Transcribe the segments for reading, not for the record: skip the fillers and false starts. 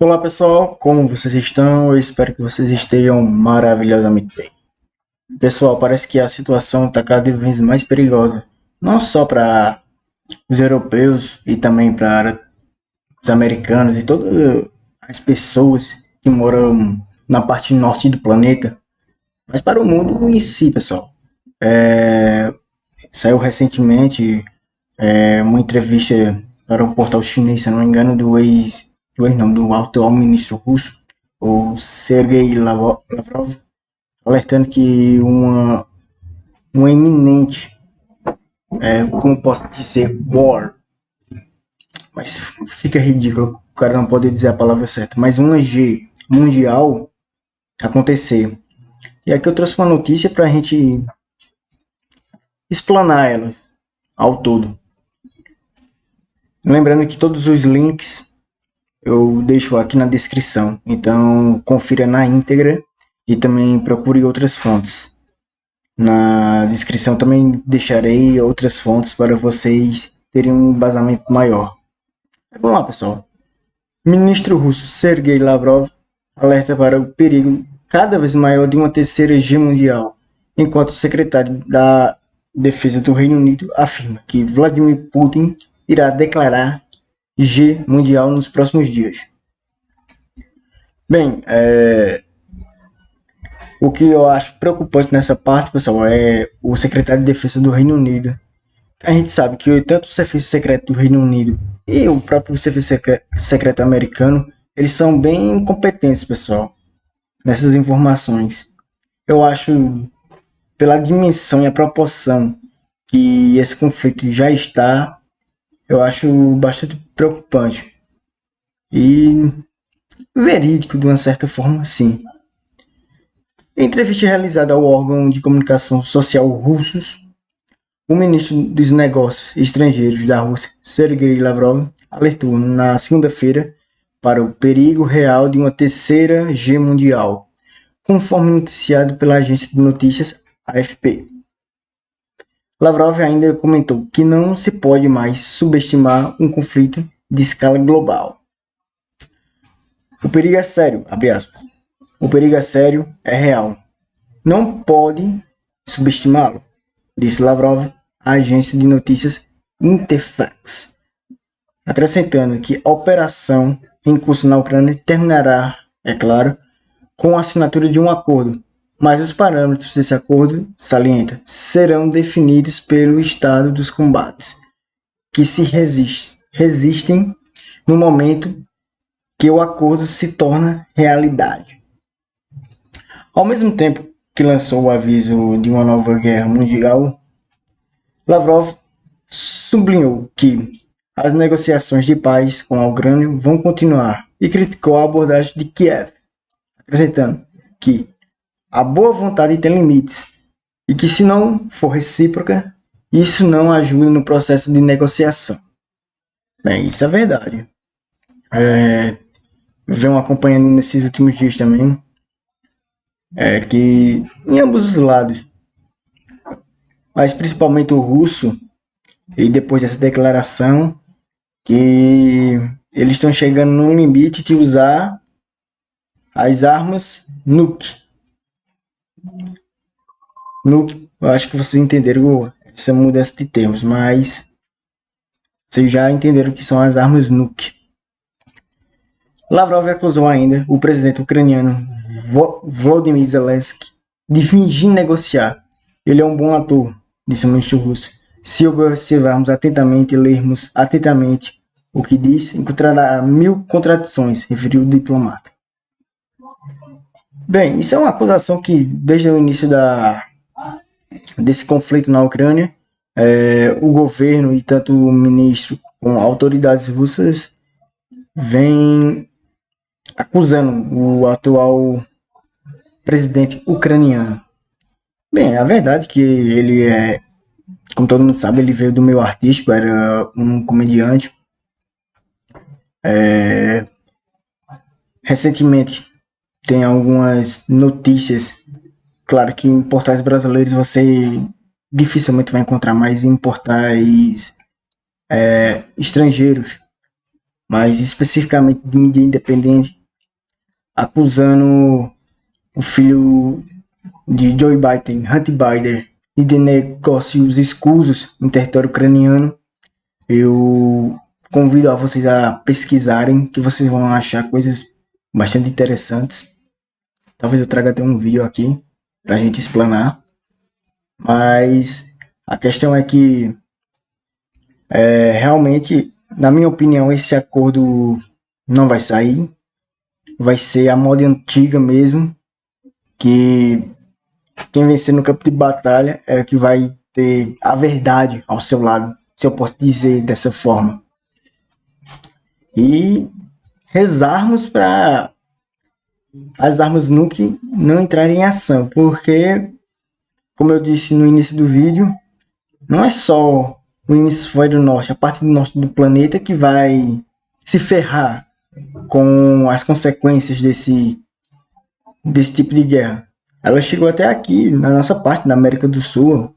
Olá pessoal, como vocês estão? Eu espero que vocês estejam maravilhosamente bem. Pessoal, parece que a situação está cada vez mais perigosa, não só para os europeus e também para os americanos e todas as pessoas que moram na parte norte do planeta, mas para o mundo em si, pessoal. Saiu recentemente uma entrevista para um portal chinês, se não me engano, do atual ministro russo, o Sergei Lavrov, alertando que uma iminente, como posso dizer, war, mas fica ridículo, o cara não pode dizer a palavra certa, mas uma G mundial acontecer. E aqui eu trouxe uma notícia para a gente explanar ela ao todo. Lembrando que todos os links eu deixo aqui na descrição, então confira na íntegra e também procure outras fontes. Na descrição também deixarei outras fontes para vocês terem um embasamento maior. Vamos lá, pessoal. Ministro russo Sergei Lavrov alerta para o perigo cada vez maior de uma terceira guerra mundial, enquanto o secretário da Defesa do Reino Unido afirma que Vladimir Putin irá declarar guerra mundial nos próximos dias. Bem, o que eu acho preocupante nessa parte, pessoal, é o secretário de Defesa do Reino Unido. A gente sabe que tanto o Serviço Secreto do Reino Unido e o próprio Serviço Secreto americano, eles são bem competentes, pessoal, nessas informações. Eu acho, pela dimensão e a proporção que esse conflito já está, eu acho bastante preocupante. E verídico, de uma certa forma, sim. Em entrevista realizada ao órgão de comunicação social russos, o ministro dos Negócios Estrangeiros da Rússia, Sergei Lavrov, alertou na segunda-feira para o perigo real de uma terceira guerra mundial, conforme noticiado pela agência de notícias AFP. Lavrov ainda comentou que não se pode mais subestimar um conflito de escala global. O perigo é sério, abre aspas. O perigo é sério, é real. Não pode subestimá-lo, disse Lavrov à agência de notícias Interfax, acrescentando que a operação em curso na Ucrânia terminará, é claro, com a assinatura de um acordo, mas os parâmetros desse acordo, salienta, serão definidos pelo estado dos combates, que se resistem no momento que o acordo se torna realidade. Ao mesmo tempo que lançou o aviso de uma nova guerra mundial, Lavrov sublinhou que as negociações de paz com a Ucrânia vão continuar e criticou a abordagem de Kiev, acrescentando que a boa vontade tem limites e que, se não for recíproca, isso não ajuda no processo de negociação. Bem, isso é verdade. Venho acompanhando nesses últimos dias também que em ambos os lados, mas principalmente o russo, e depois dessa declaração, que eles estão chegando no limite de usar as armas nuke. Nuke, eu acho que vocês entenderam essa mudança de termos, mas vocês já entenderam o que são as armas nuke. Lavrov acusou ainda o presidente ucraniano Volodymyr Zelensky de fingir negociar. Ele é um bom ator, disse o ministro russo. Se observarmos atentamente e lermos atentamente o que diz, encontrará 1000 contradições, referiu o diplomata. Bem, isso é uma acusação que, desde o início desse conflito na Ucrânia, o governo e tanto o ministro com autoridades russas vêm acusando o atual presidente ucraniano. Bem, a verdade é que ele como todo mundo sabe, ele veio do meio artístico, era um comediante. Recentemente tem algumas notícias, claro que em portais brasileiros você dificilmente vai encontrar, mas em portais estrangeiros mas especificamente de mídia independente, acusando o filho de Joe Biden, Hunter Biden, e de negócios escusos em território ucraniano. Eu convido a vocês a pesquisarem, que vocês vão achar coisas bastante interessantes. Talvez eu traga até um vídeo aqui para a gente explanar. Mas a questão é que realmente, na minha opinião, esse acordo não vai sair. Vai ser a moda antiga mesmo, que quem vencer no campo de batalha é o que vai ter a verdade ao seu lado, se eu posso dizer dessa forma. E rezarmos para as armas nucleares não entrarem em ação, porque, como eu disse no início do vídeo, não é só o hemisfério norte, a parte do norte do planeta que vai se ferrar com as consequências desse tipo de guerra. Ela chegou até aqui, na nossa parte, na América do Sul.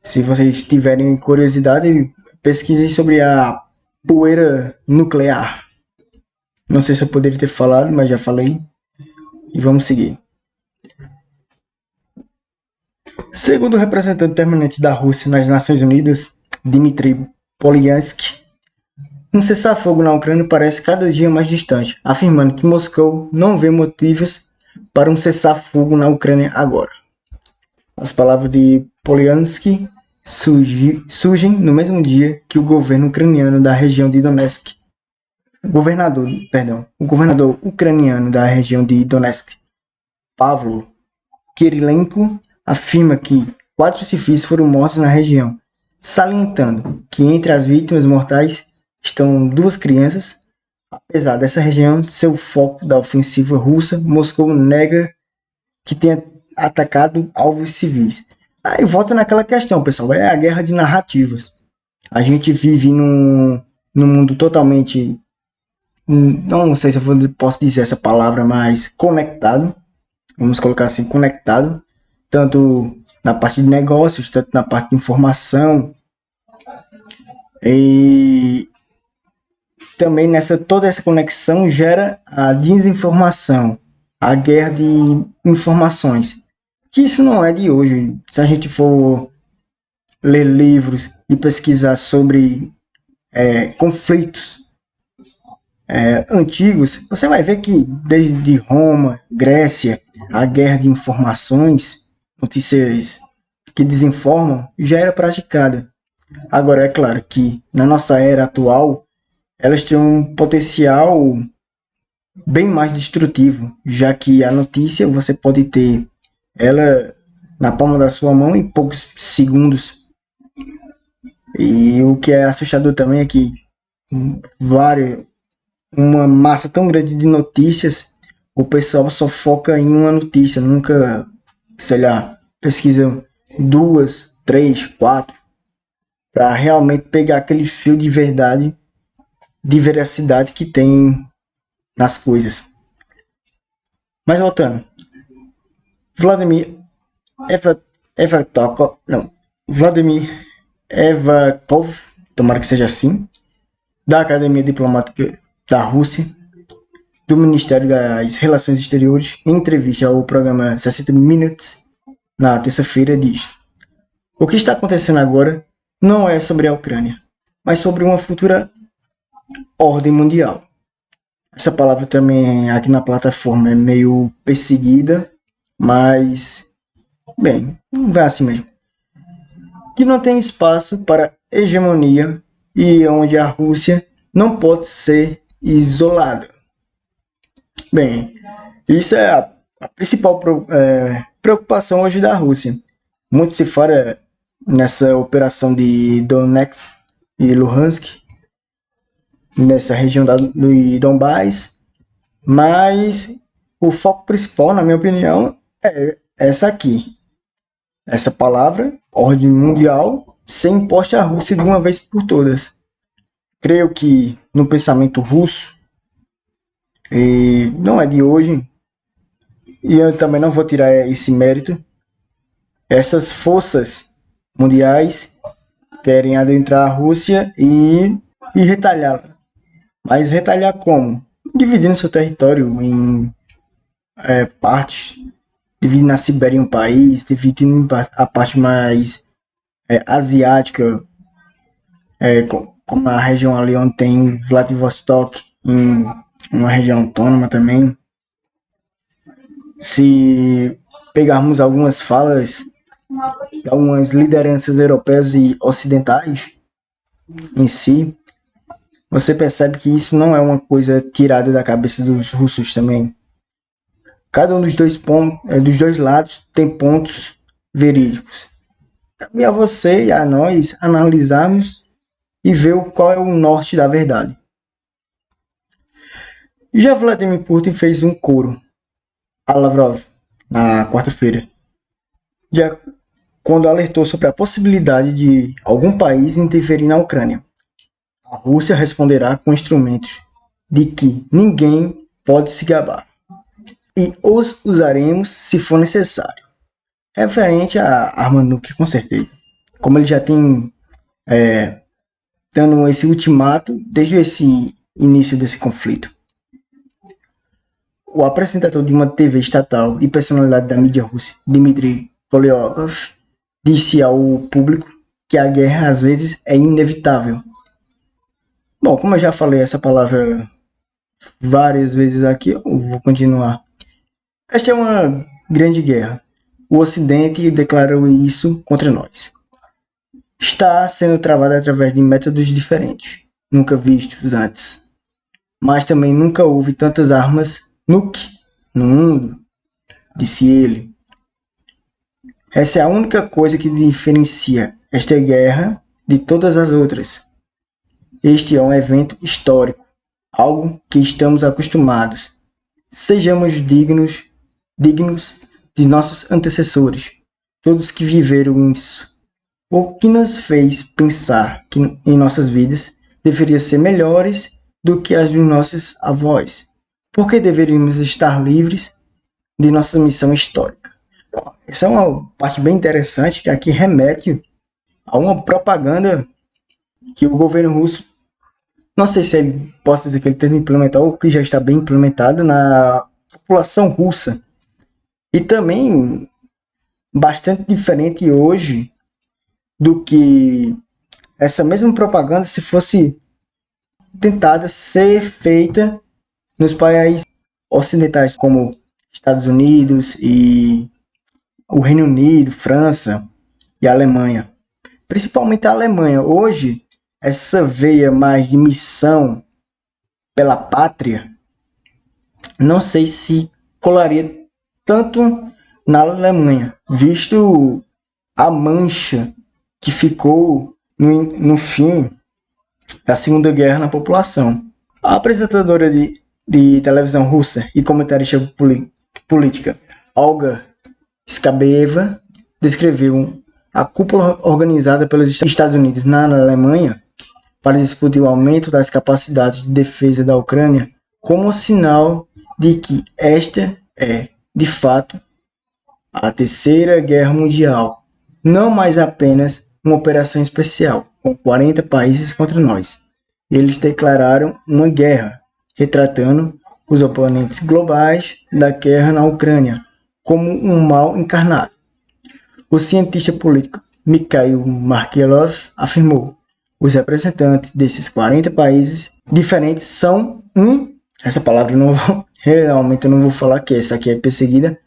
Se vocês tiverem curiosidade, pesquisem sobre a poeira nuclear. Não sei se eu poderia ter falado, mas já falei. E vamos seguir. Segundo o representante permanente da Rússia nas Nações Unidas, Dmitry Polyansky, um cessar-fogo na Ucrânia parece cada dia mais distante, afirmando que Moscou não vê motivos para um cessar-fogo na Ucrânia agora. As palavras de Polyansky surgem no mesmo dia que o governo ucraniano da região de Donetsk, o governador ucraniano da região de Donetsk, Pavlo Kirilenko, afirma que 4 civis foram mortos na região, salientando que entre as vítimas mortais estão 2 crianças. Apesar dessa região ser o foco da ofensiva russa, Moscou nega que tenha atacado alvos civis. Aí volta naquela questão, pessoal, é a guerra de narrativas. A gente vive num mundo totalmente, não sei se eu posso dizer essa palavra, mas conectado, vamos colocar assim, conectado, tanto na parte de negócios, tanto na parte de informação, e também toda essa conexão gera a desinformação, a guerra de informações, que isso não é de hoje. Se a gente for ler livros e pesquisar sobre conflitos antigos, você vai ver que desde Roma, Grécia, a guerra de informações, notícias que desinformam, já era praticada. Agora, é claro que na nossa era atual, elas têm um potencial bem mais destrutivo, já que a notícia você pode ter ela na palma da sua mão em poucos segundos. E o que é assustador também é que uma massa tão grande de notícias, o pessoal só foca em uma notícia, nunca, sei lá, pesquisa 2, 3, 4, para realmente pegar aquele fio de verdade, de veracidade que tem nas coisas. Mas voltando, Vladimir Evakov, tomara que seja assim, da Academia Diplomática da Rússia, do Ministério das Relações Exteriores, em entrevista ao programa 60 Minutes, na terça-feira, diz: o que está acontecendo agora não é sobre a Ucrânia, mas sobre uma futura ordem mundial. Essa palavra também aqui na plataforma é meio perseguida, mas, bem, vai assim mesmo. Que não tem espaço para hegemonia e onde a Rússia não pode ser isolada. Bem, isso é a principal preocupação hoje da Rússia. Muito se fala nessa operação de Donetsk e Luhansk, nessa região do Donbás, mas o foco principal, na minha opinião, é essa aqui. Essa palavra, ordem mundial, ser imposta à Rússia de uma vez por todas. Creio que no pensamento russo, e não é de hoje, e eu também não vou tirar esse mérito, essas forças mundiais querem adentrar a Rússia e retalhá-la. Mas retaliar como? Dividindo seu território em partes, dividindo a Sibéria em um país, dividindo a parte mais asiática, como a região ali onde tem Vladivostok, em uma região autônoma também. Se pegarmos algumas falas de algumas lideranças europeias e ocidentais em si, você percebe que isso não é uma coisa tirada da cabeça dos russos também. Cada um dos dois lados tem pontos verídicos. Cabe a você e a nós analisarmos e ver qual é o norte da verdade. Já Vladimir Putin fez um coro a Lavrov na quarta-feira, quando alertou sobre a possibilidade de algum país interferir na Ucrânia. A Rússia responderá com instrumentos de que ninguém pode se gabar, e os usaremos se for necessário. Referente à arma nuclear, com certeza. Como ele já tem dando esse ultimato desde esse início desse conflito. O apresentador de uma TV estatal e personalidade da mídia russa, Dmitry Kolyakov, disse ao público que a guerra às vezes é inevitável. Bom, como eu já falei essa palavra várias vezes aqui, eu vou continuar. Esta é uma grande guerra. O Ocidente declarou isso contra nós. Está sendo travada através de métodos diferentes, nunca vistos antes. Mas também nunca houve tantas armas nuke no mundo, disse ele. Essa é a única coisa que diferencia esta guerra de todas as outras. Este é um evento histórico, algo que estamos acostumados. Sejamos dignos de nossos antecessores, todos que viveram isso. O que nos fez pensar que em nossas vidas deveriam ser melhores do que as dos nossos avós? Por que deveríamos estar livres de nossa missão histórica? Bom, essa é uma parte bem interessante que aqui remete a uma propaganda que o governo russo, não sei se ele possa dizer que ele tenta implementar ou que já está bem implementada na população russa. E também bastante diferente hoje do que essa mesma propaganda se fosse tentada ser feita nos países ocidentais como Estados Unidos e o Reino Unido, França e a Alemanha. Principalmente a Alemanha. Hoje, essa veia mais de missão pela pátria, não sei se colaria tanto na Alemanha, visto a mancha que ficou no fim da Segunda Guerra na população. A apresentadora de televisão russa e comentarista política Olga Skabeva descreveu a cúpula organizada pelos Estados Unidos na Alemanha para discutir o aumento das capacidades de defesa da Ucrânia como sinal de que esta é, de fato, a Terceira Guerra Mundial, não mais apenas uma operação especial, com 40 países contra nós. Eles declararam uma guerra, retratando os oponentes globais da guerra na Ucrânia como um mal encarnado. O cientista político Mikhail Markelov afirmou: os representantes desses 40 países diferentes são essa palavra realmente eu não vou falar que essa aqui é perseguida,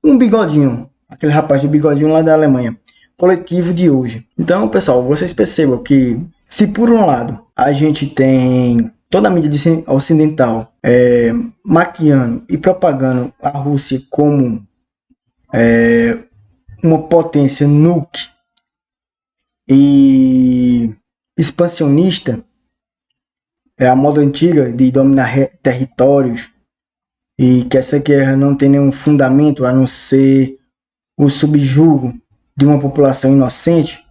um bigodinho, aquele rapaz do bigodinho lá da Alemanha, coletivo de hoje. Então, pessoal, vocês percebam que se por um lado a gente tem toda a mídia ocidental maquiando e propagando a Rússia como uma potência nuke e expansionista, a moda antiga de dominar territórios, e que essa guerra não tem nenhum fundamento a não ser o subjugo de uma população inocente,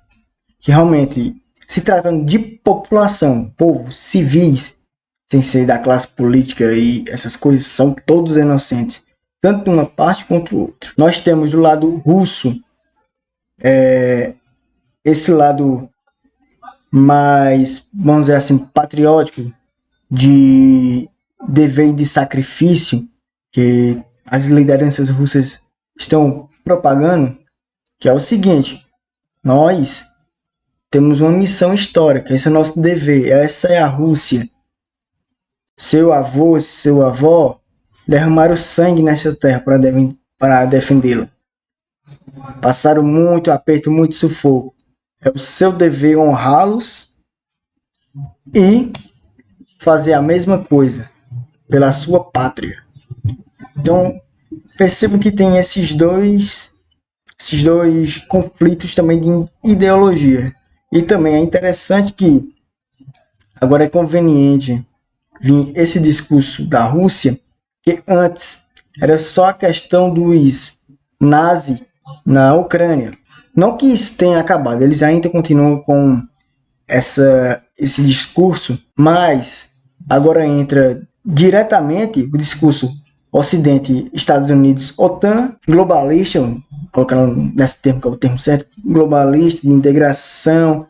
que realmente, se tratando de população, povo, civis, sem ser da classe política e essas coisas, são todos inocentes, tanto de uma parte quanto do outro. Nós temos do lado russo esse lado mais, vamos dizer assim, patriótico, de dever e de sacrifício que as lideranças russas estão propagando, que é o seguinte: nós temos uma missão histórica, esse é o nosso dever, essa é a Rússia. Seu avô, seu avó derramaram sangue nessa terra para defendê-la. Passaram muito aperto, muito sufoco. É o seu dever honrá-los e fazer a mesma coisa pela sua pátria. Então, percebo que tem esses dois conflitos também de ideologia. E também é interessante que agora é conveniente vir esse discurso da Rússia, que antes era só a questão dos nazis na Ucrânia. Não que isso tenha acabado, eles ainda continuam com esse discurso, mas agora entra diretamente o discurso Ocidente, Estados Unidos, OTAN, globalista, colocando nesse termo que é o termo certo, globalista, de integração,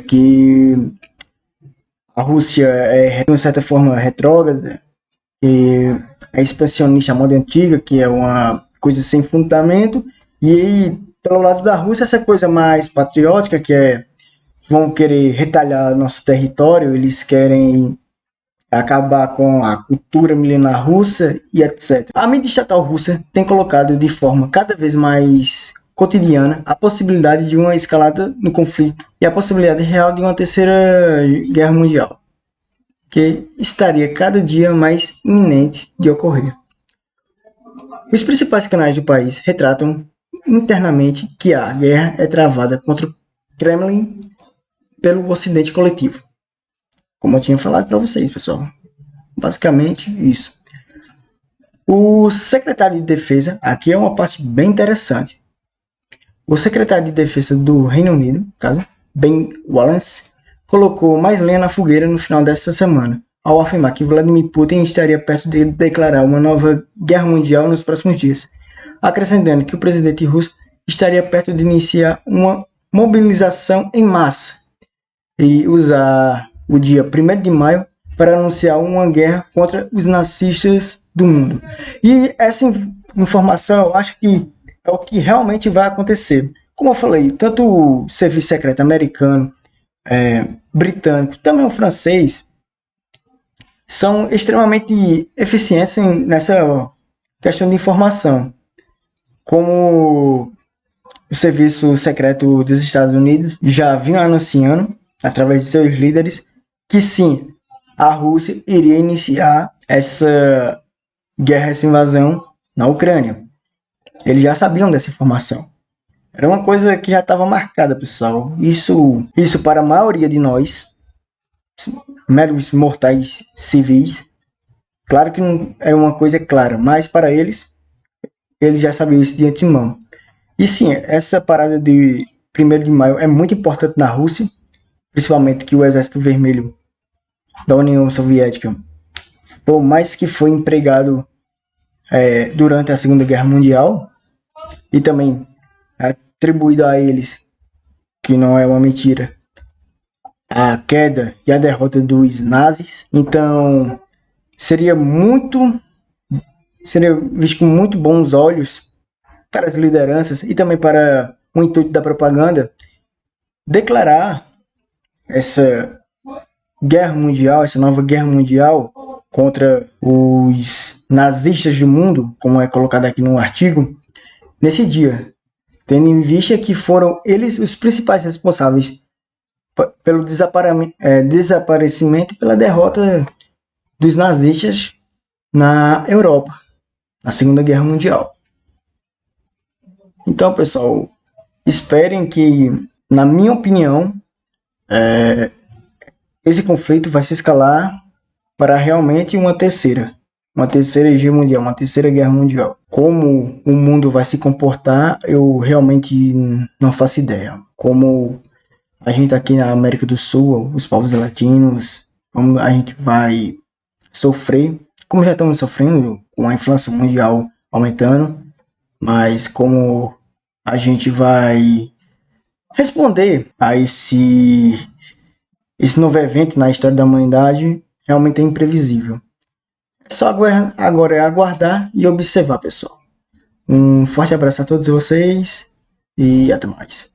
que a Rússia é, de uma certa forma, retrógrada, e é expansionista à moda antiga, que é uma coisa sem fundamento, e pelo lado da Rússia, essa coisa mais patriótica, que é vão querer retalhar nosso território, eles querem acabar com a cultura milenar russa e etc. A mídia estatal russa tem colocado de forma cada vez mais cotidiana a possibilidade de uma escalada no conflito e a possibilidade real de uma terceira guerra mundial, que estaria cada dia mais iminente de ocorrer. Os principais canais do país retratam internamente que a guerra é travada contra o Kremlin pelo Ocidente coletivo. Como eu tinha falado para vocês, pessoal. Basicamente isso. O secretário de Defesa, aqui é uma parte bem interessante. O secretário de Defesa do Reino Unido, caso Ben Wallace, colocou mais lenha na fogueira no final desta semana, ao afirmar que Vladimir Putin estaria perto de declarar uma nova guerra mundial nos próximos dias, acrescentando que o presidente russo estaria perto de iniciar uma mobilização em massa e usar o dia 1º de maio para anunciar uma guerra contra os nazistas do mundo. E essa informação eu acho que é o que realmente vai acontecer. Como eu falei, tanto o serviço secreto americano, britânico, também o francês, são extremamente eficientes nessa questão de informação. Como o serviço secreto dos Estados Unidos já vinha anunciando, através de seus líderes, que sim, a Rússia iria iniciar essa guerra, essa invasão na Ucrânia. Eles já sabiam dessa informação. Era uma coisa que já estava marcada, pessoal. Isso para a maioria de nós, meros mortais civis, claro que não era uma coisa clara, mas para eles já sabiam isso de antemão. E sim, essa parada de 1º de maio é muito importante na Rússia, principalmente que o Exército Vermelho da União Soviética, por mais que foi empregado durante a Segunda Guerra Mundial, e também atribuído a eles, que não é uma mentira, a queda e a derrota dos nazis. Então seria visto com muito bons olhos para as lideranças e também para o intuito da propaganda declarar essa guerra mundial, essa nova guerra mundial contra os nazistas do mundo, como é colocado aqui no artigo, nesse dia, tendo em vista que foram eles os principais responsáveis pelo desaparecimento e pela derrota dos nazistas na Europa, na Segunda Guerra Mundial. Então, pessoal, esperem que, na minha opinião, esse conflito vai se escalar para realmente uma terceira guerra mundial, uma terceira guerra mundial. Como o mundo vai se comportar, eu realmente não faço ideia. Como a gente aqui na América do Sul, os povos latinos, como a gente vai sofrer, como já estamos sofrendo com a inflação mundial aumentando, mas como a gente vai responder a esse novo evento na história da humanidade, realmente é imprevisível. É só agora é aguardar e observar, pessoal. Um forte abraço a todos vocês e até mais.